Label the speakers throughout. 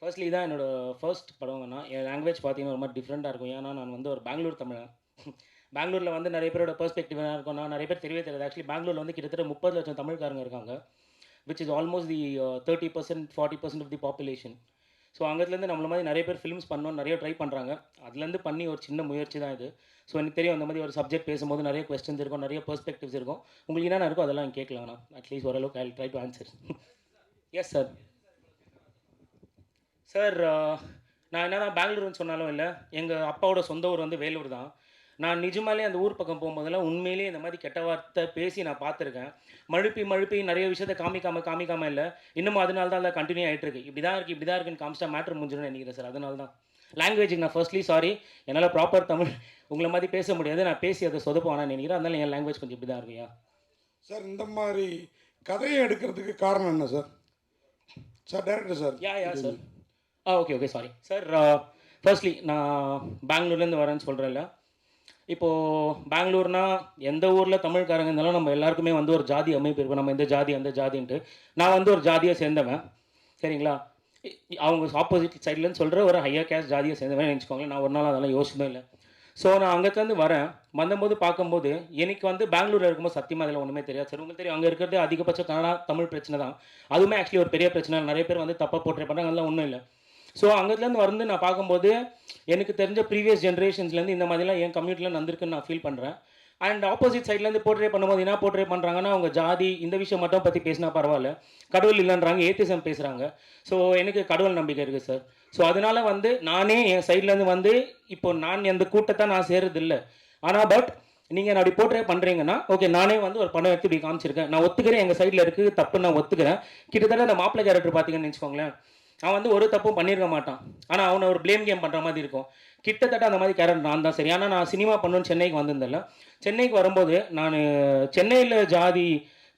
Speaker 1: Firstly இதான் என்னோட first படம்னா என் லாங்குவேஜ் பார்த்தீங்கன்னா ரொம்ப டிஃப்ரெண்ட்டாக இருக்கும். ஏன்னா நான் வந்து ஒரு பெங்களூர் தமிழன். பெங்களூரில் வந்து நிறைய பேரோட பெர்ஸ்பெக்டிவ் என்ன இருக்கும், நான் நிறைய பேர் தெரியவே தெரியாது. ஆக்சுவலி பெங்களூரில் வந்து கிட்டத்தட்ட 30 லட்சம் தமிழ்காரங்க இருக்காங்க. Which is almost the 30% 40% of the population. So அங்கத்துலேருந்து நம்மள மாதிரி நிறைய பேர் ஃபிலிம்ஸ் பண்ணணும் நிறைய ட்ரை பண்ணுறாங்க. அதுலேருந்து பண்ணி ஒரு சின்ன முயற்சி தான் இது. ஸோ எனக்கு தெரியும் அந்த மாதிரி ஒரு சப்ஜெக்ட் பேசும்போது நிறைய கொஸ்டின்ஸ் இருக்கும், நிறைய பெர்ஸ்பெக்டிவ்ஸ் இருக்கும். உங்களுக்கு என்னென்ன இருக்கோ அதெல்லாம் கேட்கலாம். நான் அட்லீஸ்ட் ஓரளவுக்கு I try to answer. Yes sir. Sir நான் என்ன தான் பெங்களூருன்னு சொன்னாலும் இல்லை, எங்கள் அப்பாவோட சொந்த ஊர் வந்து வேலூர் தான். நான் நிஜமாலே அந்த ஊர் பக்கம் போகும்போதெல்லாம் உண்மையிலேயே இந்த மாதிரி கெட்ட வார்த்தை பேசி நான் பார்த்துருக்கேன். மழுப்பி மழுப்பி நிறைய விஷயத்த காமிக்காமல் இல்லை, இன்னமும் அதனால தான் அதை கண்டினியூ ஆகிட்டு இருக்கு. இப்படி தான் இருக்குது இப்படி தான் இருக்குன்னு காமிச்சிட்டா மேட்ரு முடிஞ்சிடும்னு நினைக்கிறேன் சார். அதனால தான் லாங்குவேஜுக்கு நான் ஃபர்ஸ்ட்லி சாரி. என்னால் ப்ராப்பர் தமிழ் உங்களை மாதிரி பேச முடியாது. நான் பேசி அதை சொதப்பானு நினைக்கிறேன். அதனால என் லாங்குவேஜ் கொஞ்சம் இப்படி தான் இருக்குயா
Speaker 2: சார். இந்த மாதிரி கதையை எடுக்கிறதுக்கு காரணம் என்ன sir? Sir director sir.
Speaker 1: Ya sir. Okay sorry sir. Firstly நான் பெங்களூர்லேருந்து வரேன்னு சொல்கிறேன்ல. இப்போது பெங்களூர்னா எந்த ஊரில் தமிழ்காரங்க இருந்தாலும் நம்ம எல்லாருக்குமே வந்து ஒரு ஜாதி அமைப்பு இருக்கும். நம்ம இந்த ஜாதி அந்த ஜாதின்ட்டு. நான் வந்து ஒரு ஜாதியை சேர்ந்தவன், சரிங்களா? அவங்க ஆப்போசிட் சைட்லேருந்து சொல்கிற ஒரு ஹையர் கேஸ்ட் ஜாதியை சேர்ந்தவன் நினச்சிக்கோங்களேன். நான் ஒரு நாள் அதெல்லாம் யோசிச்சதும் இல்லை. ஸோ நான் அங்கேருந்து வரேன். வந்தபோது பார்க்கும்போது எனக்கு வந்து பெங்களூரில் இருக்கும்போது சத்தியமாக அதில் ஒன்றுமே தெரியாது சார். உங்களுக்கு தெரியும், அங்கே இருக்கிறது அதிகபட்ச கன்னடா தமிழ் பிரச்சனை தான். அதுவுமே ஆக்சுவலி ஒரு பெரிய பிரச்சனை. நிறைய பேர் வந்து தப்பாக போர்ட்ரே பண்ணுறாங்க, அதெல்லாம் ஒன்றும் இல்லை. ஸோ அங்கேருந்து வந்து நான் பார்க்கும்போது எனக்கு தெரிஞ்ச ப்ரீவியஸ் ஜென்ரேஷன்ஸ்லேருந்து இந்த மாதிரிலாம் என் கம்யூனிட்டியில் நடந்திருக்குன்னு நான் ஃபீல் பண்ணுறேன். அண்ட் ஆப்போசிட் சைட்லேருந்து போர்ட்ரே பண்ணும்போது என்ன போர்ட்ரே பண்ணுறாங்கன்னா, அவங்க ஜாதி இந்த விஷயம் மட்டும் பற்றி பேசினா பரவாயில்ல, கடவுள் இல்லைன்றாங்க, ஏத்திசம் பேசுகிறாங்க. ஸோ எனக்கு கடவுள் நம்பிக்கை இருக்குது சார். ஸோ அதனால் வந்து நானே என் சைட்லேருந்து வந்து இப்போ நான் எந்த கூட்டத்தை நான் சேருறதில்லை. ஆனால் பட் நீங்கள் அப்படி போர்ட்ரே பண்ணுறீங்கன்னா ஓகே, நானே வந்து ஒரு படம் எடுத்து இப்படி காமிச்சிருக்கேன், நான் ஒத்துக்கிறேன், எங்கள் சைடில் இருக்குது தப்பு, நான் ஒத்துக்கிறேன். கிட்டத்தட்ட அந்த மாப்பிள்ளை கேரக்டர் பார்த்தீங்கன்னு வச்சுக்கோங்களேன், அவன் வந்து ஒரு தப்பும் பண்ணியிருக்க மாட்டான். ஆனால் அவனை ஒரு ப்ளேம் கேம் பண்ணுற மாதிரி இருக்கும். கிட்டத்தட்ட அந்த மாதிரி கேரக்டர் நான் தான். சரி, ஆனால் நான் சினிமா பண்ணணுன்னு சென்னைக்கு வந்திருந்தேன்ல. சென்னைக்கு வரும்போது நான் சென்னையில் ஜாதி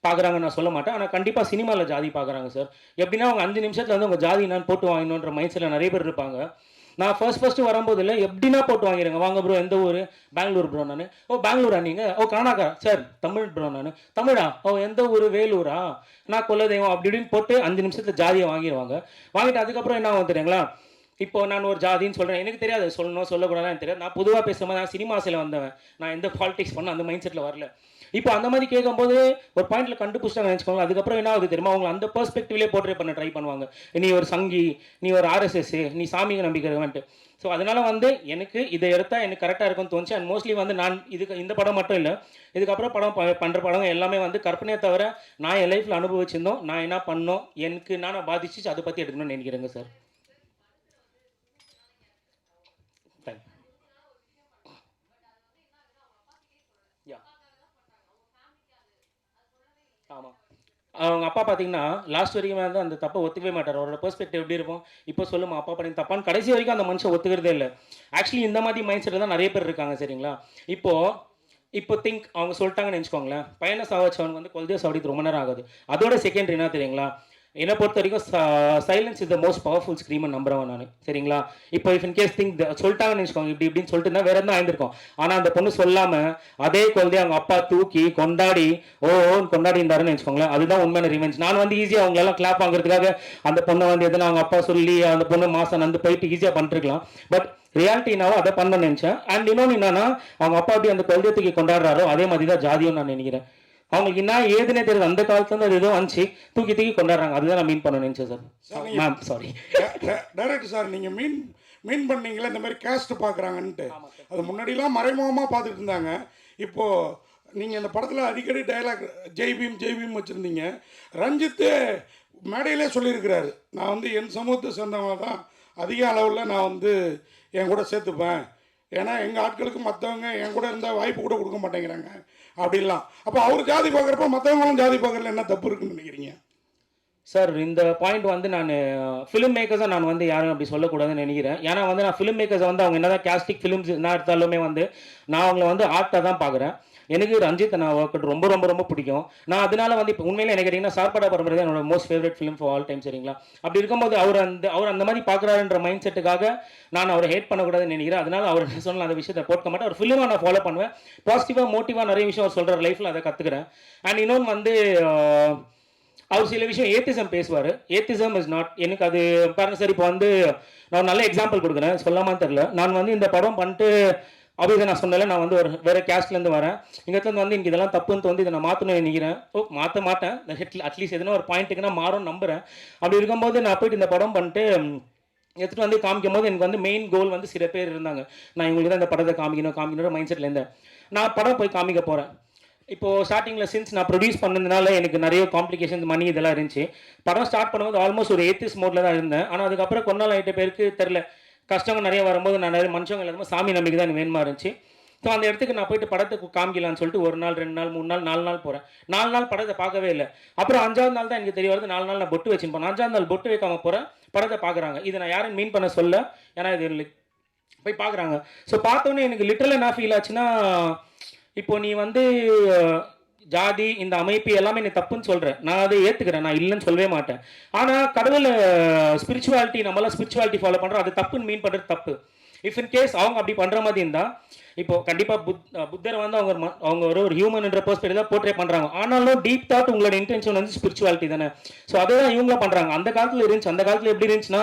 Speaker 1: பார்க்குறாங்கன்னு நான் சொல்ல மாட்டேன். ஆனால் கண்டிப்பாக சினிமாவில் ஜாதி பார்க்குறாங்க சார். எப்படின்னா அவங்க 5 நிமிஷத்தில் வந்து உங்கள் ஜாதி நான் போட்டு வாங்கணுன்ற மைண்ட் செட்டில் நிறைய பேர் இருப்பாங்க. நான் ஃபர்ஸ்ட்டு வரும்போது இல்லை, எப்படின்னா போட்டு வாங்கிடுங்க. வாங்க ப்ரோ, எந்த ஊர்? பெங்களூர் ப்ரோ. நான் பெங்களூரா நீங்கள்? கர்நாடகா சார். தமிழ் ப்ரோ. நான் தமிழா? எந்த ஊர்? வேலூரா? நான் குலதெய்வம் அப்படி இப்படின்னு போட்டு 5 நிமிஷத்தில் ஜாதியை வாங்கிடுவாங்க. வாங்கிட்டு அதுக்கப்புறம் என்ன ஆகும் தெரியுங்களா? இப்போ நான் ஒரு ஜாதின்னு சொல்கிறேன், எனக்கு தெரியாது சொல்லணும் சொல்லக்கூடாதுன்னு எனக்கு தெரியாது. நான் பொதுவாக பேசும்போது நான் சினிமாசில் வந்தவன், நான் எந்த பாலிடிக்ஸ் பண்ண அந்த மைண்ட் செட்டில் வரல. இப்போ அந்த மாதிரி கேட்கும்போது ஒரு பாயிண்ட்டில் கண்டுபிடிச்சாங்க நினச்சிக்கோங்க. அதுக்கப்புறம் என்ன ஆகுது தெரியுமா? அவங்க அந்த பெர்ஸ்பெக்டிவ்லேயே போர்ட்ரே பண்ண ட்ரை பண்ணுவாங்க. நீ ஒரு சங்கி, நீ ஒரு ஆர்எஸ்எஸ், நீ சாமி நம்பிக்கிறவன்ட்டு. ஸோ அதனால் வந்து எனக்கு இதை எடுத்தால் எனக்கு கரெக்டாக இருக்கும்னு தோணுச்சு. அண்ட் மோஸ்ட்லி வந்து நான் இதுக்கு இந்த படம் மட்டும் இல்லை, இதுக்கப்புறம் படம் பண்ணுற படம் எல்லாமே வந்து கற்பனையை தவிர நான் என் லைஃப்பில் அனுபவிச்சிருந்தோம், நான் என்ன பண்ணோம், எனக்கு நான் பாதிச்சு அதை பற்றி எடுக்கணும்னு நினைக்கிறேங்க சார். ஆமாம். அவங்க அப்பா பார்த்தீங்கன்னா லாஸ்ட் வரைக்கும் வந்து அந்த தப்பை ஒத்துக்கவே மாட்டார். அவரோட பெர்ஸ்பெக்டிவ் எப்படி இருக்கும், இப்போ சொல்லுமா அப்பா பண்ணி தப்பான்னு கடைசி வரைக்கும் அந்த மனுஷன் ஒத்துக்கிறதே இல்லை. ஆக்சுவலி இந்த மாதிரி மைண்ட் செட்டில் தான் நிறைய பேர் இருக்காங்க, சரிங்களா? இப்போ திங்க் அவங்க சொல்லிட்டாங்கன்னு நினச்சிக்கோங்களேன், பையனை சாவச்சவனுக்கு வந்து குழந்தைய சாவடிக்கு ரொம்ப நேரம் ஆகுது. அதோட செகண்டரி என்ன தெரியுங்களா? என்னை பொறுத்த வரைக்கும் silence is the most powerful scream நம்புறவன் நான், சரிங்களா? இப்போ இஃப் இன் கேஸ் திங்க் சொல்லிட்டாங்கன்னு நினச்சிக்கோங்க, இப்படி இப்படின்னு சொல்லிட்டு இருந்தால் வேறு எதுவும் ஆயிருந்திருக்கும். ஆனால் அந்த பொண்ணு சொல்லாமல் அதே குழந்தைய அவங்க அப்பா தூக்கி கொண்டாடி ஓன்னு கொண்டாடி இருந்தாருன்னு நினச்சிக்கோங்களேன். அதுதான் உண்மையான ரிவெஞ்ச். நான் வந்து ஈஸியாக அவங்களெல்லாம் கிளாப் வாங்குறதுக்காக அந்த பொண்ணை வந்து எதுனா அவங்க அப்பா சொல்லி அந்த பொண்ணு மாதம் வந்து போயிட்டு ஈஸியாக பண்ணிருக்கலாம். பட் ரியாலிட்டினாவும் அதை பண்ண நினச்சேன். அண்ட் இன்னொன்று என்னன்னா, அவங்க அப்பா அப்படி அந்த குழந்தைய தூக்கி கொண்டாடுறாரோ அதே மாதிரி தான் ஜாதியும் நான் நினைக்கிறேன். அவங்களுக்கு என்ன ஏதுனே தெரியுது, அந்த காலத்துல அது ஏதோ வந்துச்சு தூக்கி தூக்கி கொண்டாடுறாங்க. அதுதான் நான் மீன் பண்ண நினைச்சேன் sir. Ma'am sorry.
Speaker 2: Director sir, நீங்கள் மீன் பண்ணீங்களா இந்த மாதிரி கேஸ்ட் பார்க்குறாங்கன்ட்டு? அது முன்னாடிலாம் மறைமுகமாக பார்த்துட்டு இருந்தாங்க. இப்போது நீங்கள் இந்த படத்தில் அடிக்கடி டைலாக் ஜெய் பீம் வச்சுருந்தீங்க. ரஞ்சித்து மேடையிலே சொல்லியிருக்கிறாரு, நான் வந்து என் சமூகத்தை சேர்ந்தவங்க தான் அதிக அளவில் நான் வந்து என் கூட சேர்த்துப்பேன், ஏன்னா எங்கள் ஆட்களுக்கு மற்றவங்க என் கூட இருந்தால் வாய்ப்பு கூட கொடுக்க மாட்டேங்கிறாங்க அப்படிலாம். அப்போ அவர் ஜாதி பார்க்குறப்ப மற்றவங்களும் ஜாதி பார்க்குறதுல என்ன தப்பு இருக்குன்னு நினைக்கிறீங்க
Speaker 1: சார்? இந்த பாயிண்ட் வந்து நான் ஃபிலிம் மேக்கர்ஸாக நான் வந்து யாரும் அப்படி சொல்லக்கூடாதுன்னு நினைக்கிறேன். ஏன்னா வந்து நான் ஃபிலிம் மேக்கர்ஸை வந்து அவங்க என்னதான் கேஸ்டிக் ஃபிலிம்ஸ் என்ன எடுத்தாலுமே வந்து நான் அவங்கள வந்து ஆர்ட்டாக தான் பார்க்குறேன். எனக்கு ரஞ்சித் நான் ஒர்க் ரொம்ப ரொம்ப ரொம்ப பிடிக்கும். நான் அதனால வந்து இப்போ உண்மையிலே எனக்கு கேட்டிங்கன்னா சார்பாடா பரம்பரை தான் என்னோட most favourite film for all time, சரிங்களா? அப்படி இருக்கும்போது அவர் அந்த மாதிரி பார்க்குறாருன்ற மைண்ட் செட்டுக்காக நான் அவரை ஹேட் பண்ணக்கூடாதுன்னு நினைக்கிறேன். அதனால அவர் என்ன சொன்னால் அந்த விஷயத்தை போட்க மாட்டேன். அவர் ஃபிலிமாக நான் ஃபாலோ பண்ணுவேன். பாசிட்டிவாக மோட்டிவாக நிறைய விஷயம் அவர் சொல்கிற லைஃப்பில் அதை கற்றுக்கிறேன். அண்ட் இன்னொன்று வந்து அவர் சில விஷயம் ஏத்திசம் பேசுவார். ஏத்திசம் இஸ் நாட் எனக்கு அது பாருங்க சார். இப்போ வந்து நான் நல்ல எக்ஸாம்பிள் கொடுக்குறேன், சொல்லாமான்னு தெரில. நான் வந்து இந்த படம் பண்ணிட்டு அப்படிதான் நான் சொன்னல, நான் வந்து ஒரு வேறு கேஸ்ட்லேருந்து வரேன். இங்கே வந்து எனக்கு இதெல்லாம் தப்புன்னு வந்து இதை நான் மாற்றணும்னு நினைக்கிறேன். மாற்ற மாட்டேன், அட்லீஸ்ட் எதுனா ஒரு பாயிண்ட்டுக்கு நான் மாறும்னு நம்புகிறேன். அப்படி இருக்கும்போது நான் போயிட்டு இந்த படம் பண்ணிட்டு எடுத்துகிட்டு வந்து காமிக்கும் போது எனக்கு வந்து மெயின் கோல் வந்து சில பேர் இருந்தாங்க. நான் இவங்களுக்கு தான் இந்த படத்தை காமிக்கணும் மைண்ட் செட்டில் இருந்தேன். நான் படம் போய் காமிக்க போகிறேன். இப்போது ஸ்டார்டிங்கில் சின்ஸ் நான் ப்ரொடியூஸ் பண்ணதுனால எனக்கு நிறைய காம்ப்ளிகேஷன்ஸ் மணி இதெல்லாம் இருந்துச்சு. படம் ஸ்டார்ட் பண்ணும்போது ஆல்மோஸ்ட் ஒரு ஏத்திஸ் மோடில் தான் இருந்தேன். ஆனால் அதுக்கப்புறம் கொஞ்ச நாள் ஆகிட்ட பேருக்கு தெரில, கஷ்டங்கள் நிறைய வரும்போது நான் நிறைய மனுஷங்க இல்லாமல் சாமி நம்பிக்கை தான் எனக்கு வேணுமா இருந்துச்சு. ஸோ அந்த இடத்துக்கு நான் போயிட்டு படத்துக்கு காமிக்கலான்னு சொல்லிட்டு 1 நாள் 2 நாள் 3 நாள் 4 நாள் போகிறேன். 4 நாள் படத்தை பார்க்கவே இல்லை. அப்புறம் 5ஆவது நாள் தான் எனக்கு தெரிய வருது 4 நாள் நான் பொட்டு வச்சுருப்பேன். 5ஆவது நாள் பொட்டு வைக்காமல் போகிறேன், படத்தை பார்க்குறாங்க. இதை நான் யாரும் மீன் பண்ண சொல்ல, ஏன்னா இது போய் பார்க்குறாங்க. ஸோ பார்த்தோன்னே எனக்கு லிட்டரலாக என்ன ஃபீல் ஆச்சுன்னா, இப்போ நீ வந்து ஜாதி இந்த அமைப்பு எல்லாமே நீ தப்புன்னு சொல்கிறேன், நான் அதை ஏற்றுக்கிறேன், நான் இல்லைன்னு சொல்லவே மாட்டேன். ஆனால் கடவுளை ஸ்பிரிச்சுவாலிட்டி நம்மளாம் ஸ்பிரிச்சுவாலிட்டி ஃபாலோ பண்ணுறோம், அது தப்புன்னு மீன் பண்ணுறது தப்பு. இஃப் இன் கேஸ் அவங்க அப்படி பண்ணுற மாதிரி இருந்தால், இப்போ கண்டிப்பாக புத்தரை வந்து அவங்க ஒரு ஹியூமன்ன்ற பெர்ஸ்பெக்டிவ் தான் போர்ட்ரே பண்ணுறாங்க. ஆனாலும் டீப் தாட் உங்களோட இன்டென்ஷன் வந்து ஸ்பிரிச்சுவாலிட்டி தானே. ஸோ அதை தான் இவங்களும் பண்ணுறாங்க. அந்த காலத்தில் இருந்துச்சு. அந்த காலத்தில் எப்படி இருந்துச்சுன்னா,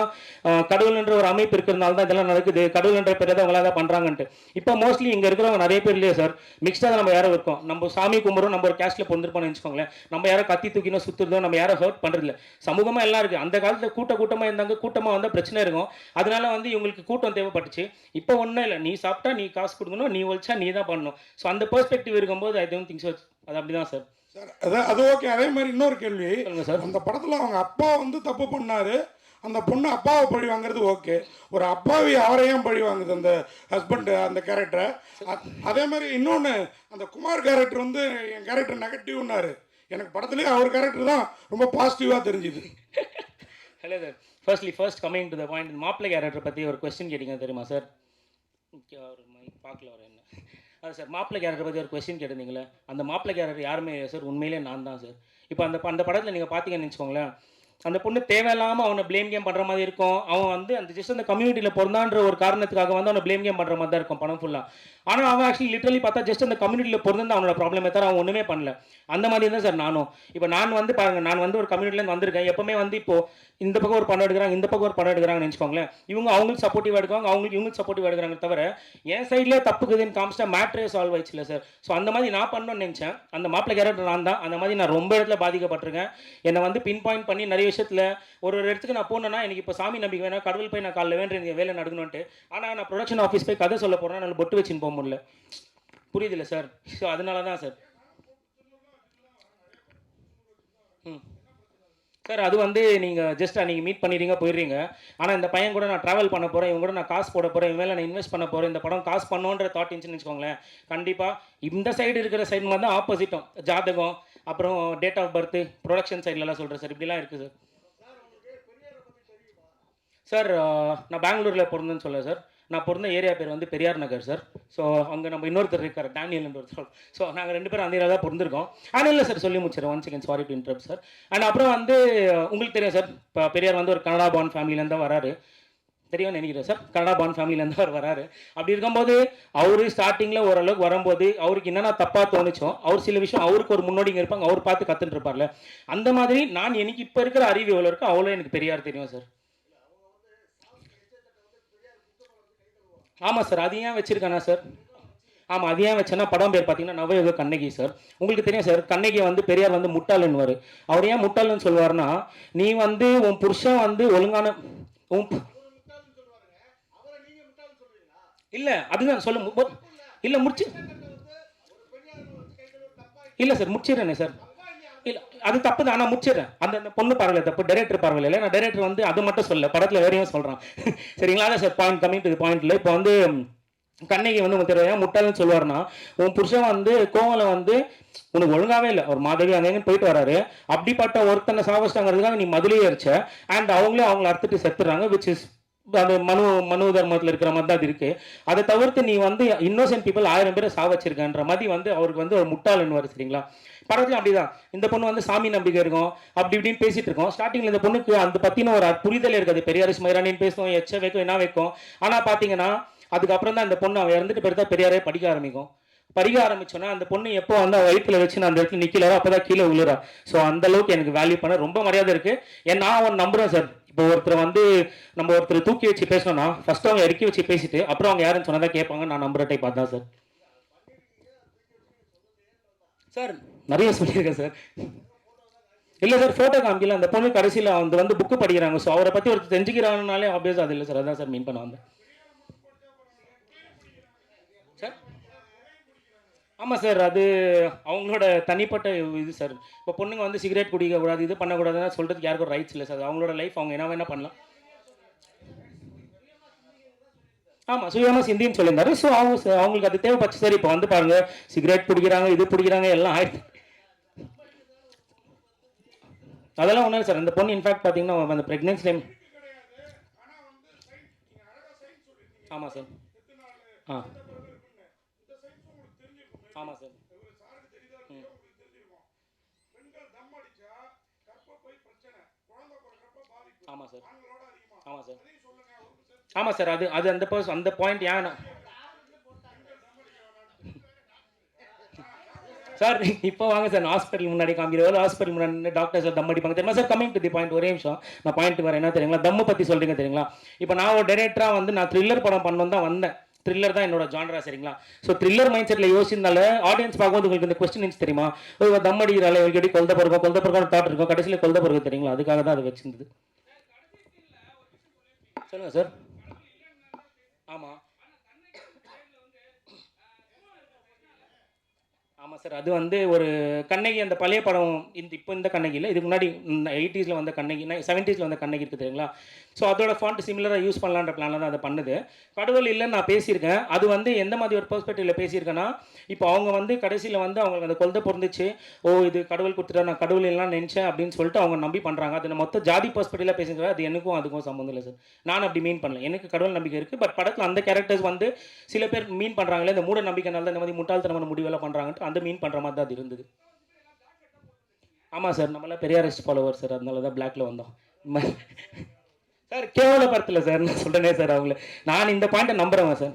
Speaker 1: கடவுள்ன்ற ஒரு அமைப்பு இருக்கிறதுனால தான் இதெல்லாம் நடக்குது, கடவுள்ன்ற பேர் தான் அவங்களாக தான் பண்ணுறாங்கன்ட்டு. இப்போ மோஸ்ட்லி இங்கே இருக்கிறவங்க நிறைய பேர் இல்லையா சார், மிக்ஸ்டாக நம்ம யாரும் இருக்கோம். நம்ம சாமி கும்பிட்றோம், நம்ம ஒரு கேஸ்ட்டில் பொந்திருப்போம்னு வச்சுக்கோங்களேன். நம்ம யாரும் கத்தி தூக்கினோ சுற்றுறதோ, நம்ம யாரும் ஹர்ட் பண்ணுறதில்ல. சமூகமாக எல்லாம் இருக்குது. அந்த காலத்தில் கூட்டமாக இருந்தாங்க, கூட்டமாக வந்தால் பிரச்சனை இருக்கும். அதனால வந்து இவங்களுக்கு கூட்டம் தேவைப்பட்டுச்சு. இப்போ ஒன்றும் இல்லை, நீ சாப்பிட்டா நீ காசு கொடுக்கணும், நீ ஒழிச்சா நீ தான் பண்ணணும். ஸோ அந்த பெர்ஸ்பெக்டிவ் இருக்கும்போது ஐ டோன்ட் திங்க் ஸோ. அது அப்படி தான் சார்.
Speaker 2: சார் அது ஓகே. அதே மாதிரி இன்னொரு கேள்வி
Speaker 1: சார்,
Speaker 2: அந்த படத்தில் அவங்க அப்பா வந்து தப்பு பண்ணார், அந்த பொண்ணு அப்பாவை பழி வாங்குறது ஓகே. ஒரு அப்பாவி அவரையும் பழி வாங்குது அந்த ஹஸ்பண்டு அந்த கேரக்டரை. அதே மாதிரி இன்னொன்று, அந்த குமார் கேரக்டர் வந்து என் கேரக்டர் நெகட்டிவ்னாரு. எனக்கு படத்துலேயே அவர் கேரக்டர் தான் ரொம்ப பாசிட்டிவாக தெரிஞ்சுது.
Speaker 1: Hello sir, first coming to the point, மாப்பிள்ளை கேரக்டர் பற்றி ஒரு கொஸ்டின் கேட்டிங்க தெரியுமா சார்? ஒரு பார்க்கல வர என்ன அது சார், மாப்பிள்ளை கேரக்டர் பற்றி ஒரு கொஸ்டின் கேட்டிருந்தீங்களே, அந்த மாப்பிள்ளை கேரக்டர் யாருமே சார், உண்மையிலே நான் தான் சார். இப்போ அந்த படத்தில் நீங்கள் பார்த்தீங்கன்னு வச்சுக்கோங்களேன், அந்த பொண்ணு தேவையில்லாமல் அவனை ப்ளேம் கேம் பண்ணுற மாதிரி இருக்கும். அவன் வந்து அந்த ஜஸ்ட் அந்த கம்யூனிட்டியில் பிறந்தான்ற ஒரு காரணத்துக்காக வந்து அவனை ப்ளேம் கேம் பண்ணுற மாதிரி தான் இருக்கும் படம் ஃபுல்லாக. ஆனால் அவன் ஆக்சுவலி லிட்டரலி பார்த்தா ஜஸ்ட் அந்த கம்யூனிட்டியில் பிறந்து அவனோட ப்ராப்ளமே தவிர அவன் ஒன்றுமே பண்ணல. அந்த மாதிரி தான் சார் நானும். இப்போ நான் வந்து பாருங்கள், நான் வந்து ஒரு கம்யூனிட்டிலேருந்து வந்திருக்கேன். எப்பவுமே வந்து இப்போது இந்த பக்கம் ஒரு படம் எடுக்கிறாங்க, இந்த பக்கம் ஒரு படம் எடுக்கிறாங்கன்னு வச்சுக்கோங்களேன், இவங்க அவங்களுக்கு சப்போர்ட்டிவாக எடுக்குவாங்க, இவங்களுக்கு சப்போர்ட்டிவாக எடுக்கிறாங்க தவிர என் சைட்லேயே தப்புக்குதுன்னு காமிச்சிட்டா மேட்ரே சால்வ் ஆயிடுச்சு இல்லை சார். ஸோ அந்த மாதிரி நான் பண்ணணும்னு நினச்சேன். அந்த மாப்பிள்ளை கேரக்டர் நான் தான். அந்த மாதிரி நான் ரொம்ப இடத்துல பாதிக்கப்பட்டிருக்கேன். என்னை வந்து பின் பாயிண்ட் பண்ணி நிறைய விஷயத்தில் ஒரு இடத்துக்கு நான் போனேன்னா, எனக்கு இப்போ சாமி நம்பிக்கை வேணா, கடவுள் போய் நான் காலைல வேண்ட எனக்கு வேலை நடக்கணும்ட்டு. ஆனால் நான் ப்ரொடக்ஷன் ஆஃபீஸ் போய் கதை சொல்ல போகிறேன், நான் பொட்டு வச்சுன்னு போக முடியல. புரியுதில்ல சார்? ஸோ அதனால தான் சார். சார் அது வந்து நீங்கள் ஜஸ்ட் நீங்கள் மீட் பண்ணிடுறீங்க, போயிடுறீங்க. ஆனால் இந்த பையன் கூட நான் ட்ராவல் பண்ண போகிறேன், இவங்க கூட நான் காசு போட போகிறேன், இவன் மேலே நான் இன்வெஸ்ட் பண்ண போகிறேன், இந்த படம் காசு பண்ணோன்ற தாட் இருந்துச்சுன்னு வச்சுக்கோங்களேன், கண்டிப்பாக இந்த சைடு இருக்கிற சைடு மாதிரி தான் ஆப்போசிட்டும், ஜாதகம் அப்புறம் டேட் ஆஃப் பர்த்து ப்ரொடக்ஷன் சைட்லலாம் சொல்கிறேன் சார். இப்படிலாம் இருக்குது சார். சார் நான் பெங்களூரில் பிறந்தேன்னு சொல்ல சார். நான் பிறந்த ஏரியா பேர் வந்து பெரியார் நகர் சார். ஸோ அங்கே நம்ம இன்னொருத்தர் இருக்கார், டேனியல்ன்ற ஒருத்தர். ஸோ நாங்கள் 2 பேரும் அந்த ஏரியா தான் பிறந்திருக்கோம். ஆனால் இல்லை சார், சொல்லி முடிச்சிடறேன். 1 second, sorry to interrupt sir. And அப்புறம் வந்து உங்களுக்கு தெரியும் சார், இப்போ பெரியார் வந்து ஒரு கனடா பாண்ட் ஃபேமிலியிலேருந்து தான் வராரு. தெரியும்னு நினைக்கிறேன் சார். கனடா பாண்ட் ஃபேமிலியிலேருந்து அவர் வராரு. அப்படி இருக்கும்போது அவர் ஸ்டார்டிங்கில் ஓரளவுக்கு வரும்போது அவருக்கு என்னென்ன தப்பாக தோணுச்சோ, அவர் சில விஷயம் அவருக்கு ஒரு முன்னோடிங்க இருப்பாங்க, அவர் பார்த்து கற்றுட்டு இருப்பார்ல. அந்த மாதிரி நான் எனக்கு இப்போ இருக்கிற அறிவு எவ்வளோ இருக்கோ அவ்வளோ எனக்கு பெரியார் தெரியும் சார். ஆமாம் சார், அது ஏன் வச்சுருக்கானா சார்? ஆமாம், அது ஏன் வச்சேன்னா படம் பேர் பார்த்தீங்கன்னா நவயுக கண்ணகி சார். உங்களுக்கு தெரியும் சார், கண்ணகியை வந்து பெரியார் வந்து முட்டாளுன்னுவார். அவர் ஏன் முட்டாளுன்னு சொல்லுவார்னா, நீ வந்து உன் புருஷன் வந்து ஒழுங்கான இல்லை அதுதான் சொல்ல இல்லை முடிச்சு இல்லை சார், முடிச்சிடுறேனே சார். இல்லை அது தப்பு தான், ஆனால் முடிச்சிடுறேன். அந்த பொண்ணு பார்வையில் தப்பு, டைரக்டர் பார்வையில் இல்லை. நான் டைரக்டர் வந்து அது மட்டும் சொல்ல, படத்தில் வேறையும் சொல்கிறான். சரிங்களா? அதான் சார் பாயிண்ட், கம்மிங் டு பாயிண்ட்ல. இப்போ வந்து கண்ணகி வந்து உங்களுக்கு தெரியும் முட்டாள்னு சொல்லுவார்னா, உன் புருஷன் வந்து கோவலை வந்து உனக்கு ஒழுங்காவே இல்லை, ஒரு மாதவி அங்கேன்னு போயிட்டு வராரு, அப்படிப்பட்ட ஒருத்தனை சாவச்சிட்டாங்கிறதுக்காக நீ மதுளையே அடிச்ச. அண்ட் அவங்களே அவங்கள அறுத்துட்டு செத்துறாங்க, விச் இஸ் அந்த மனு தர்மத்தில் இருக்கிற மாதிரி தான் அது இருக்கு. அதை தவிர்த்து நீ வந்து இன்னோசென்ட் பீப்புள் 1000 பேரை சாவச்சிருக்கன்ற மாதிரி வந்து அவருக்கு வந்து ஒரு முட்டாள்னு வரும். சரிங்களா? படத்துல அப்படிதான். இந்த பொண்ணு வந்து சாமி நம்பிக்கை இருக்கும், அப்படி இப்படின்னு பேசிட்டு இருக்கோம். ஸ்டார்டிங்ல இந்த பொண்ணுக்கு அந்த பத்தின ஒரு புரிதல் இருக்காது. பெரியார் ஸ்மைரானின்னு பேசுவோம், எச்ச வைக்கும், என்ன வைக்கும். ஆனா பாத்தீங்கன்னா அதுக்கப்புறம் தான் இந்த பொண்ணு அவன் இறந்துட்டு பிறகு தான் பெரியாரே படிக்க ஆரம்பிக்கும். பறிக்க ஆரம்பிச்சோன்னா அந்த பொண்ணு எப்போ வந்து அவள் வயிற்றுல வச்சு நான் அந்த இடத்துல நிற்கலாரோ அப்போ தான் கீழே விழுறா. ஸோ அந்த அளவுக்கு எனக்கு வேல்யூ பண்ண ரொம்ப மரியாதை இருக்குது. ஏன் நான் அவன் நம்புகிறேன் சார். இப்போ ஒருத்தர் வந்து நம்ம ஒருத்தர் தூக்கி வச்சு பேசணும்னா ஃபர்ஸ்ட் அவங்க இறக்கி வச்சு பேசிட்டு அப்புறம் அவங்க யாருன்னு சொன்னதான் கேட்பாங்க. நான் நம்புற டைப் அதான் சார். சார் நிறைய சொல்லியிருக்கேன் சார். இல்லை சார் ஃபோட்டோ காமிக்கல. அந்த பொண்ணு கடைசியில் அவங்க வந்து புக்கு படிக்கிறாங்க. ஸோ அவரை பற்றி ஒரு தெரிஞ்சுக்கிறாங்கனாலே ஆப்வியஸ் அது இல்லை சார். அதான் சார் மீன் பண்ண வந்தேன் சார். ஆமாம் சார், அது அவங்களோட தனிப்பட்ட இது சார். இப்போ பொண்ணுங்க வந்து சிகரெட் குடிக்கக்கூடாது, இது பண்ணக்கூடாதுன்னு சொல்கிறதுக்கு யாருக்கும் ரைட்ஸ் இல்லை சார். அவங்களோட லைஃப் அவங்க என்ன வேணால் பண்ணலாம். ஆமாம், சுயமாக சிந்தின்னு சொல்லியிருந்தாரு. ஸோ அவங்க அவங்களுக்கு அது தேவைப்பச்சு சார். இப்போ வந்து பாருங்க, சிகரெட் பிடிக்கிறாங்க, இது பிடிக்கிறாங்க, எல்லாம் ஆயிடுச்சு. அதெல்லாம் ஒன்றும் சார். அந்த பொண்ணு இன்ஃபேக்ட் பார்த்தீங்கன்னா அந்த ப்ரெக்னென்சி டைம். ஆமாம் சார். ஆ ஆமாம் சார். ம் ஆமாம் சார். ஆமாம் சார். ஆமாம் சார். அது அது அந்த பாயிண்ட் ஏன் சார் இப்போ வாங்க சார். நான் ஹாஸ்பிட்டல் முன்னாடி காமிக்கிறோம். ஹாஸ்பிட்டல் முன்னாடி டாக்டர் சார் தம் அடிப்பாங்க தெரியுமா sir. Coming to the point, ஒரே நிமிஷம் நான் பாயிண்ட் வரேன். என்ன தெரியுங்களா, தம்மு பற்றி சொல்கிறீங்க தெரியுங்களா. இப்போ நான் ஒரு டைரக்டராக வந்து நான் த்ரில்லர் படம் பண்ணணும் தான் வந்தேன். த்ரில்லர் தான் என்னோட ஜான்ரா சரிங்களா. ஸோ த்ரில்லர் மைண்ட் செட்டில் யோசிச்சதுனால ஆடியன்ஸ் பார்க்கும்போது உங்களுக்கு இந்த கொஸ்டின் தெரியுமா, தம் அடிக்கிறாள் இவருக்கு எப்படி கொல்த பிறக்கும் தாட் இருக்கும், கடைசியில் கொல்த பிறகு தெரியுங்களா. அதுக்காக தான் அது வச்சிருந்தது. சொல்லுங்கள் சார். ஆமாம் ஆமாம் சார். அது வந்து ஒரு கண்ணகி, அந்த பழைய படம். இப்போ இந்த கண்ணகி இல்லை, இதுக்கு முன்னாடி 80s வந்த கண்ணகி, 70s வந்த கண்ணகி இருக்குது தெரியுங்களா. ஸோ அதோட ஃபாண்ட் சிமிலராக யூஸ் பண்ணலான்ற பிளானில் தான் அதை பண்ணுது. கடவுள் இல்லைன்னு நான் பேசியிருக்கேன். அது வந்து எந்த மாதிரி ஒரு பெர்ஸ்பெக்டிவில் பேசியிருக்கேன்னா, இப்போ அவங்க வந்து கடைசியில் வந்து அவங்களுக்கு அந்த கொல்தை பொருந்துச்சு, ஓ இது கடவுள் கொடுத்துட்டா, நான் கடவுள் எல்லாம் நினச்சேன் அப்படின்னு சொல்லிட்டு அவங்க நம்பி பண்ணுறாங்க. அது மொத்த ஜாதி பெர்ஸ்பெக்டிவில் பேசியிருக்காங்க. அது எனக்கும் அதுக்கும் சம்மந்தம் இல்லை சார். நான் அப்படி மீன் பண்ணல. எனக்கு கடவுள் நம்பிக்கை இருக்குது. பட் படத்தில் அந்த கேரக்டர்ஸ் வந்து சில பேர் மீன் பண்ணுறாங்களே, இந்த மூட நம்பிக்கைனால தான் இந்த மாதிரி முட்டாள்தனமான முடிவெல்லாம் பண்ணுறாங்கன்ட்டு அந்த மீன் பண்ணுற மாதிரி தான் அது இருந்தது. ஆமாம் சார், நம்மளாம் பெரியாரிஸ்ட் ஃபாலோவர் சார். அதனால தான் பிளாக்ல வந்தோம் சார். கேவலப்படுத்தல சார், நான் சொல்கிறேனே சார். அவங்கள நான் இந்த பாயிண்ட்டை நம்புகிறேன் சார்.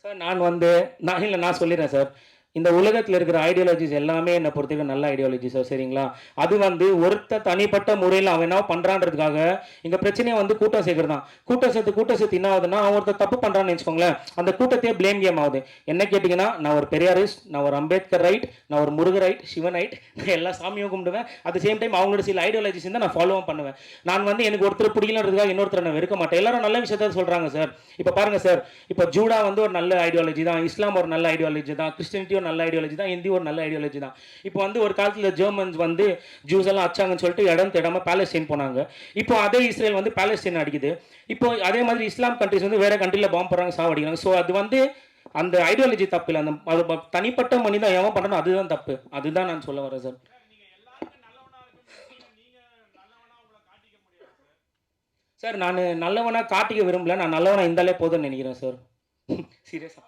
Speaker 1: சார் நான் வந்து நான் சொல்லிடுறேன் சார். இந்த உலகத்தில் இருக்கிற ஐடியாலஜிஸ் எல்லாமே என்னை பொறுத்தவரைக்கும் நல்ல ஐடியாலஜி சார் சரிங்களா. அது வந்து ஒருத்த தனிப்பட்ட முறையில் அவன் என்ன பண்ணுறான்றதுக்காக இங்கே பிரச்சனையை வந்து கூட்டம் சேர்க்கறது தான். கூட்டம் சேர்த்து என்ன ஆகுதுன்னா, அவன் ஒருத்தர் தப்பு பண்ணுறான்னு வச்சுக்கோங்களேன், அந்த கூட்டத்தையே பிளேம் கேம் ஆகுது. என்ன கேட்டிங்கன்னா, நான் ஒரு பெரியாரிஸ்ட், நான் ஒரு அம்பேத்கர் ரைட், நான் ஒரு முருகர் ரைட், சிவன் ரைட், நான் எல்லா சாமியும் கும்பிடுவேன். அட் சேம் டைம் அவங்களோட சில ஐடியாலஜிஸ் தான் நான் ஃபாலோவும் பண்ணுவேன். நான் வந்து எனக்கு ஒருத்தர் பிடிக்கலன்றதுக்காக இன்னொருத்தர் நான் வெறுக்க மாட்டேன். எல்லாரும் நல்ல விஷயத்த சொல்கிறாங்க சார். இப்போ பாருங்கள் சார், இப்போ ஜூடா வந்து ஒரு நல்ல ஐடியாலஜி தான், இஸ்லாம் ஒரு நல்ல ஐடியாலஜி தான், கிறிஸ்டினிட்டி ஒரு நல்ல ஐடியாலஜி தான், ஹிந்தி ஒரு நல்ல ஐடியாலஜி தான். இப்போ வந்து ஒரு காலத்தில் ஜெர்மன்ஸ் வந்து ஜூஸ் எல்லாம் அச்சாங்கன்னு சொல்லிட்டு இடம் தேடாமல் பாலஸ்தீன் போனாங்க. இப்போ அதே இஸ்ரேல் வந்து பாலஸ்தீன் அடிக்குது. இப்போ அதே மாதிரி இஸ்லாம் கண்ட்ரிஸ் வந்து வேற கண்ட்ரியில் பாம்பு போடுறாங்க, சாவடிக்கிறாங்க. ஸோ அது வந்து அந்த ஐடியாலஜி தப்பு இல்லை. அந்த அது தனிப்பட்ட மனிதன் எவன் பண்ணணும் அதுதான் தப்பு. அதுதான் நான் சொல்ல வரேன் சார். சார் நான் நல்லவனா காட்டிக்க விரும்பல. நான் நல்லவனா இருந்தாலே போதும்னு நினைக்கிறேன் சார். சீரியஸா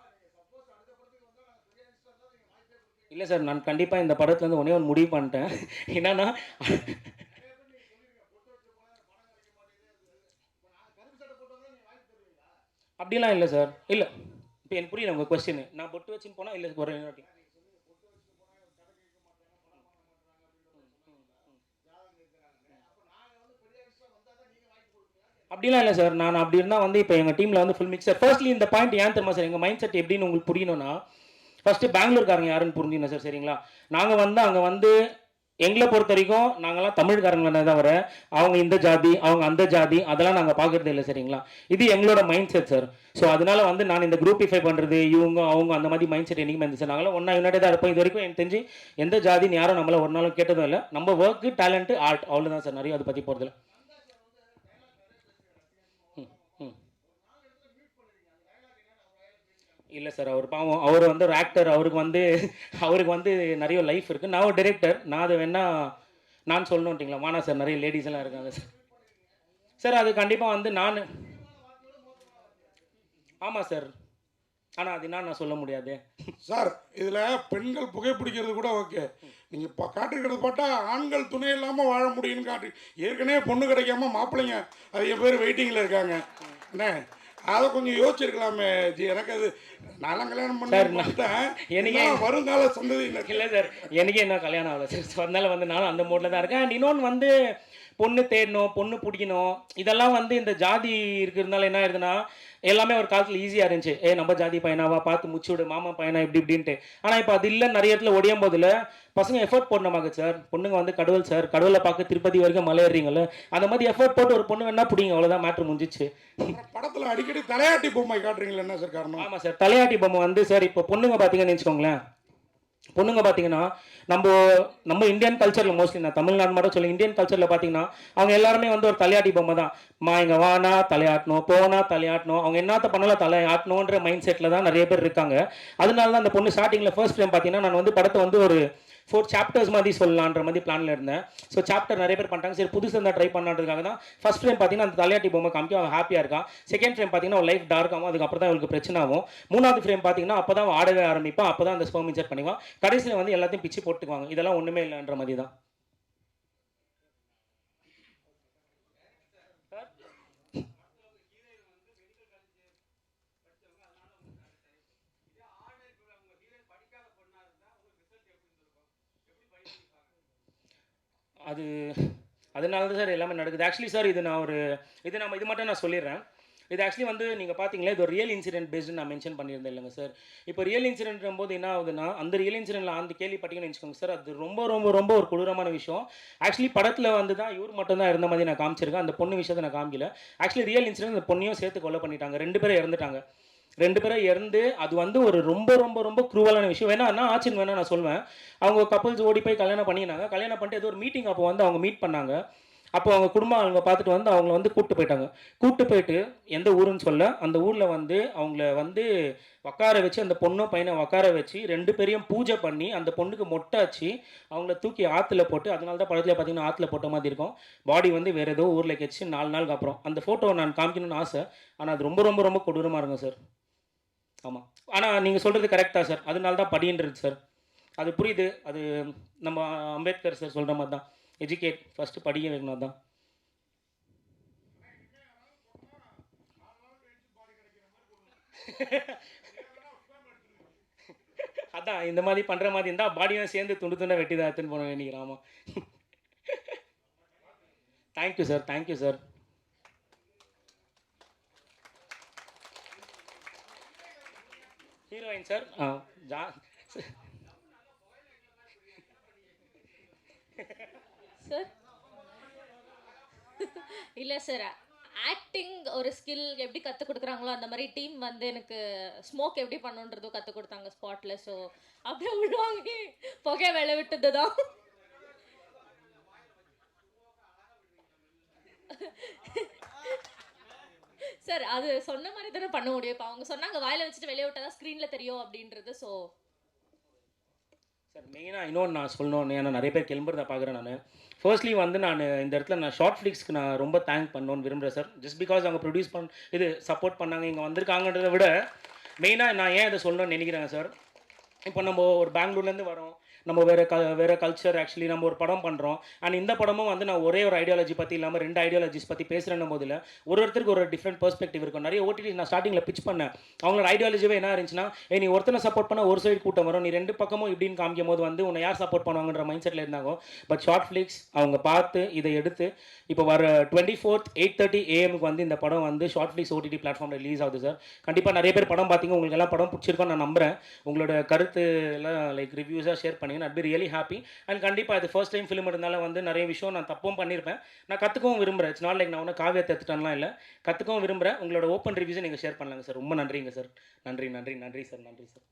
Speaker 1: இல்லை சார். நான் கண்டிப்பாக இந்த படத்துலேருந்து ஒன்றே ஒன்று முடிவு பண்ணிட்டேன். என்னன்னா, அப்படிலாம் இல்லை சார். இல்லை, இப்போ எனக்கு புரியல உங்கள் கொஸ்டின். நான் பொட்டு வச்சுன்னு போனால் இல்லை ஒரு அப்படிலாம் இல்லை சார். நான் அப்படி இருந்தால் வந்து இப்போ எங்கள் டீமில் வந்து ஃபுல் மிக்சர். ஃபர்ஸ்ட்லி இந்த பாயிண்ட் ஏன் தெரியுமா சார், எங்கள் மைண்ட் செட் எப்படின்னு உங்களுக்கு புரியணும்னா, ஃபஸ்ட்டு பெங்களூர்காரங்க யாருன்னு புரிஞ்சுக்கணும் சார் சரிங்களா. நாங்கள் வந்து அங்கே வந்து எங்களை பொறுத்த வரைக்கும் நாங்கள்லாம் தமிழ்காரங்களை தவிர அவங்க இந்த ஜாதி அவங்க அந்த ஜாதி அதெல்லாம் நாங்கள் பார்க்குறதே இல்லை சரிங்களா. இது எங்களோட மைண்ட் செட் சார். ஸோ அதனால வந்து நான் இந்த குரூப்பிஃபை பண்ணுறது இவங்க அவங்க அந்த மாதிரி மைண்ட் செட் என்றைக்குமே இருந்துச்சு. நாங்களாம் ஒன்றா யுனைடடாக இருப்போம். இது வரைக்கும் எனக்கு தெரிஞ்சு எந்த ஜாதின்னு யாரும் நம்மளை ஒரு நாளும் கேட்டதும் இல்லை. நம்ம ஒர்க்கு டேலண்ட்டு ஆர்ட் அவ்வளோதான் சார். நிறைய அதை பற்றி போகிறதில்ல. இல்லை சார், அவர் பாவம். அவர் வந்து ஒரு ஆக்டர். அவருக்கு வந்து நிறைய லைஃப் இருக்குது. நான் ஒரு டைரக்டர். நான் அதை நான் சொல்லணுன்ட்டிங்களா. வானா சார், நிறைய லேடிஸ் எல்லாம் இருக்காங்க சார். சார் அது கண்டிப்பாக வந்து நான் ஆமாம் சார். ஆனால் அது என்ன நான் சொல்ல முடியாது
Speaker 2: சார். இதில் பெண்கள் புகைப்பிடிக்கிறது கூட ஓகே. நீங்கள் இப்போ காட்டிருக்கிறது பார்த்தா ஆண்கள் துணை இல்லாமல் வாழ முடியும்னு காட்டு. ஏற்கனவே பொண்ணு கிடைக்காம மாப்பிள்ளைங்க அதிக பேர் வெயிட்டிங்கில் இருக்காங்க. என்ன அதை கொஞ்சம் யோசிச்சிருக்கலாமே ஜி. எனக்கு அது நான் கல்யாணம் பண்ணி
Speaker 1: சார்
Speaker 2: வந்துட்டேன்.
Speaker 1: எனக்கே
Speaker 2: என்ன வருங்கால சந்ததியினர்.
Speaker 1: இல்லை சார், எனக்கே இன்னும் கல்யாணம் ஆகலை சார். ஸோ அதனால வந்து நானும் அந்த மூடில் தான் இருக்கேன். அண்ட் இன்னொன்று வந்து பொண்ணு தேடணும், பொண்ணு பிடிக்கணும், இதெல்லாம் வந்து இந்த ஜாதி இருக்கிறதுனால என்ன ஆயிருதுன்னா, எல்லாமே ஒரு காலத்தில் ஈஸியாக இருந்துச்சு. நம்ம ஜாதி பையனாவா பார்த்து முச்சு விடு, மாமா பையனா இப்படி இப்படின்ட்டு. ஆனால் இப்போ அது இல்லை, நிறைய இடத்துல ஒடியும் போதில் பசங்க எஃபோர்ட் போடணுமாங்க சார். பொண்ணுங்க வந்து கடவுள் சார், கடவுளை பார்க்க திருப்பதி வரைக்கும் மலை ஏறுறீங்களே, அந்த மாதிரி எஃபோர்ட் போட்டு ஒரு பொண்ணு வேணா பிடிங்க, அவ்வளோதான், மேட்ரு முடிஞ்சிச்சு.
Speaker 2: படத்தில் அடிக்கடி தலையாட்டி பொம்மை காட்டுறீங்களா, என்ன சார் காரணம்?
Speaker 1: ஆமாம் சார், தலையாட்டி பொம்மை வந்து சார் இப்போ பொண்ணுங்க பார்த்தீங்கன்னு வச்சுக்கோங்களேன், பொண்ணுங்க பார்த்தீங்கன்னா நம்ம நம்ம இந்தியன் கல்ச்சரில் மோஸ்ட்லி, நான் தமிழ்நாடு மட்டும் சொல்லி இந்தியன் கல்ச்சரில் பார்த்தீங்கன்னா அவங்க எல்லாருமே வந்து ஒரு தலையாட்டி பொம்மை தான். இங்கே வானா தலையாட்டணும், போனா தலையாட்டணும், அவங்க என்னத்த பண்ணலாம் தலையாட்டணுன்ற மைண்ட் செட்டில் தான் நிறைய பேர் இருக்காங்க. அதனால தான் அந்த பொண்ணு ஸ்டார்டிங்கில் ஃபர்ஸ்ட் டைம் பார்த்தீங்கன்னா நான் வந்து படத்தை வந்து ஒரு 4 சாப்டர்ஸ் மாதிரி சொல்லலான்ற மாதிரி பிளானில் இருந்தேன். ஸோ சாப்டர் நிறைய பேர் பண்ணிட்டாங்க, சரி புதுசாக இருந்தால் ட்ரை பண்ணான்றதுக்காக தான் ஃபஸ்ட் ஃப்ரேம் பார்த்தீங்கன்னா அந்த தலையாட்டி பொம்மை காமிக்கும், அவன் ஹாப்பியாக இருக்கான். செகண்ட் ஃப்ரேம் பார்த்தீங்கன்னா லைஃப் டார்க் ஆகும், அதுக்கப்புறம் தான் அவளுக்கு பிரச்சனை ஆகும். மூணாவது ஃப்ரேம் பார்த்தீங்கன்னா அப்போ தான் ஆடவே ஆரம்பிப்பான், அப்போ தான் அந்த ஸ்பெர்ம் இன்ஜெக்ட் பண்ணிக்குவான், கடைசியில் வந்து எல்லாத்தையும் பிச்சு போட்டுக்குவாங்க. இதெல்லாம் ஒன்றுமே இல்லைன்ற மாதிரி தான். அது அதனால தான் சார் எல்லாமே நடக்குது. ஆக்சுவலி சார் இது மட்டும் நான் சொல்லிடுறேன். இது ஆக்சுவலி வந்து நீங்கள் பார்த்தீங்களா, இது ஒரு ரியல் இன்சிடென்ட் பேஸ்டு நான் மென்ஷன் பண்ணியிருந்தேன் இல்லைங்க சார். இப்போ ரியல் இன்சிடென்ட்டும் போது என்ன ஆகுதுன்னா, அந்த ரியல் இன்சிடென்ட்ல அந்த கேள்விப்பட்டீங்கன்னு வச்சுக்கோங்க சார், அது ரொம்ப ரொம்ப ரொம்ப ஒரு கொடூரமான விஷயம். ஆக்சுவலி படத்தில் வந்து தான் இவர் மட்டும் தான் இருந்த மாதிரி நான் காமிச்சிருக்கேன், அந்த பொண்ணு விஷயத்தை நான் காமிக்கல. ஆக்சுவலி ரியல் இன்சிடென்ட் அந்த பொண்ணையும் சேர்த்து கொலை பண்ணிட்டாங்க, 2 பேரும் இறந்துட்டாங்க. 2 பேரும் இறந்து அது வந்து ஒரு ரொம்ப ரொம்ப ரொம்ப க்ரூவலான விஷயம். வேணா ஆச்சுன்னு வேணா நான் சொல்வேன். அவங்க கப்புள்ஸ் ஓடி போய் கல்யாணம் பண்ணினாங்க. கல்யாணம் பண்ணிட்டு ஏதோ ஒரு மீட்டிங் அப்போ வந்து அவங்க மீட் பண்ணாங்க. அப்போ அவங்க குடும்பம் அவங்க பார்த்துட்டு வந்து அவங்கள வந்து கூப்பிட்டு போயிட்டாங்க. கூப்பிட்டு போயிட்டு எந்த ஊருன்னு சொல்ல, அந்த ஊரில் வந்து அவங்கள வந்து உட்கார வச்சு, அந்த பொண்ணும் பையனை உட்கார வச்சு 2 பேரையும் பூஜை பண்ணி அந்த பொண்ணுக்கு மொட்டை வச்சு அவங்கள தூக்கி ஆற்றுல போட்டு, அதனால தான் படத்தில் பார்த்தீங்கன்னா ஆற்றுல போட்ட மாதிரி இருக்கும். பாடி வந்து வேறு ஏதோ ஊரில் கெச்சு 4 நாளுக்கு அப்புறம் அந்த ஃபோட்டோவை நான் காமிக்கணும்னு ஆசை. ஆனால் அது ரொம்ப ரொம்ப ரொம்ப கொடூரமாக இருக்கும் சார். ஆமாம். ஆனால் நீங்கள் சொல்கிறது கரெக்ட் தான் சார். அதனால தான் படின்றது சார். அது புரியுது. அது நம்ம அம்பேத்கர் சார் சொல்கிற மாதிரி தான். எஜுகேட் ஃபஸ்ட்டு படிக்க வைக்கணும், அதான். அதான் இந்த மாதிரி பண்ணுற மாதிரி இருந்தால் பாடியும் சேர்ந்து துண்டு துண்டாக வெட்டி தான் எடுத்துன்னு போன நினைக்கிறேன். ஆமாம். Thank you sir, thank you sir. Heroine sir ஜா
Speaker 3: சார் இல்லை சார், ஆக்டிங் ஒரு ஸ்கில் எப்படி கற்றுக் கொடுக்குறாங்களோ அந்த மாதிரி டீம் வந்து எனக்கு ஸ்மோக் எப்படி பண்ணுன்றதும் கற்றுக் கொடுத்தாங்க ஸ்பாட்டில். ஸோ அப்படியே விழுவாங்க, புகை விளை விட்டது தான். சார் அது சொன்ன மாதிரி தானே பண்ண முடியும். இப்போ அவங்க சொன்னாங்க வாயில வச்சுட்டு வெளியே விட்டால் தான் ஸ்க்ரீனில் தெரியும் அப்படின்றது. ஸோ
Speaker 1: சார் மெயினாக இன்னொன்று நான் சொல்லணும், ஏன்னா நிறைய பேர் கிளம்புறத பார்க்குறேன் நான். ஃபர்ஸ்ட்லி வந்து நான் இந்த இடத்துல நான் ஷார்ட் ஃபிளிக்ஸ்க்கு நான் ரொம்ப தேங்க் பண்ணணும்னு விரும்புகிறேன் சார். ஜஸ்ட் பிகாஸ் அவங்க ப்ரொடியூஸ் இது சப்போர்ட் பண்ணாங்க, இங்கே வந்திருக்காங்கன்றதை விட மெயினாக நான் ஏன் இதை சொல்லணும்னு நினைக்கிறேன் சார். இப்போ நம்ம ஒரு பெங்களூர்லேருந்து வரோம், நம்ம வேறு கல்ச்சர், ஆக்சுவலி நம்ம ஒரு படம் பண்ணுறோம். அண்ட் இந்த படமும் வந்து நான் ஒரே ஒரு ஐடியாலஜி பற்றி இல்லாமல் 2 ஐடியாலஜிஸ் பற்றி பேசுகிறேன் போதில் ஒருத்தருக்கு ஒரு டிஃப்ரெண்ட் பெர்ஸ்பெக்டிவ் இருக்கும். நிறைய ஓடிடி நான் ஸ்டார்டிங்கில் பிச் பண்ணேன். அவங்களோட ஐடியாலஜிவே என்ன இருந்துச்சுன்னா, நீ ஒருத்தனை சப்போர்ட் பண்ணால் ஒரு சைடு கூட்டம் வரும், நீ 2 பக்கமும் இப்படின்னு காமிக்கும் போது வந்து உன்னை யார் சப்போர்ட் பண்ணுவாங்கன்ற மைண்ட் செட்டில் இருந்தாங்க. பட் ஷார்ட் ஃபிளிக்ஸ் அவங்க பார்த்து இதை எடுத்து இப்போ வர 24th 8:30 AM வந்து இந்த படம் வந்து ஷார்ட் ஃபிளிக்ஸ் ஓடிடி பிளாட்ஃபார்மில் ரிலீஸ் ஆகுது சார். கண்டிப்பாக நிறைய பேர் படம் பார்த்தீங்க, உங்களுக்கு எல்லாம் படம் பிடிச்சிருக்கோன்னு நான் நம்புகிறேன். உங்களோட கருத்து எல்லாம் லைக் ரிவ்யூஸாக ஷேர் பண்ணிங்க, I be really happy. And கண்டிப்பாக அது ஃபர்ஸ்ட் டைம் ஃபிலிம் இருந்தாலும் வந்து நிறைய விஷயம் நான் தப்பும் பண்ணியிருப்பேன், நான் கற்றுக்கவும் விரும்புகிறேன். இட்ஸ் நாட் லைக் நான் ஒன்றும் காவியத்தை எடுத்துட்டேன்லாம் இல்லை, கற்றுக்கவும் விரும்புகிறேன். உங்களோட ஓப்பன் ரிவ்யூஸை நீங்கள் ஷேர் பண்ணலாங்க சார். ரொம்ப நன்றிங்க சார். நன்றி நன்றி நன்றி சார். நன்றி சார்.